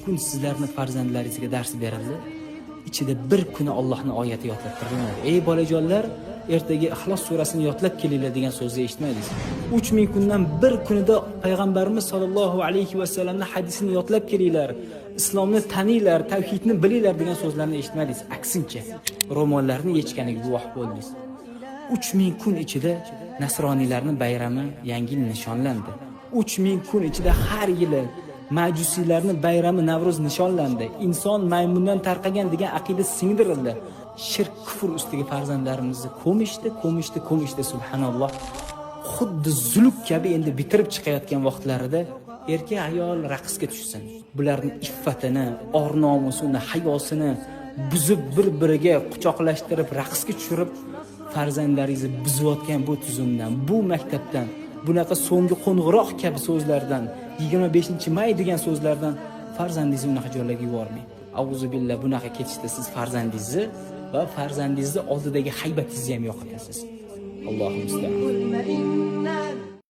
kun sizlarni farzandlaringizga dars berildi. Ichida bir kuni Allohning oyati yodlattirilmadi. Ey bolajonlar, ertaga Ixlos surasini yodlab kelinglar degan so'zni eshitmadingiz. 3000 kundan bir kunida payg'ambarimiz sollallohu alayhi va sallamning hadisini yodlab kelinglar. Islomni taninglar, tavhidni bilinglar degan so'zlarni eshitmadingiz. Aksincha, ro'mollarni yechganiga guvoh bo'ldingiz. 3000 kun ichida nasroniylarning bayrami yangi yil nishonlandi. 3000 kun ichida har yili Majusiylarning bayrami Navruz nishonlandi. Inson maymundan tarqagan degan aqida singdirildi. Shirk, kufr ustiga farzandlarimizni ko'mishdi, subhanalloh. Xuddi zuluk kabi endi bitirib chiqayotgan vaqtlarida erkak ayol raqsga tushsin. Bularning iffatini, or-nomusini, hayosini buzib bir-biriga quchoqlashtirib raqsga tushirib farzandlaringizni buzayotgan bu tuzumdan, bu maktabdan, bunaqa so'nggi qo'ng'iroq kabi so'zlardan, 25-may degan so'zlardan farzandingizni unaqa joylarga yubormang. Auzu billah, bunaqa ketishda siz farzandingizni va farzandingizni oldidagi haybatingizni ham yo'qotasiz. Allohu musta'an.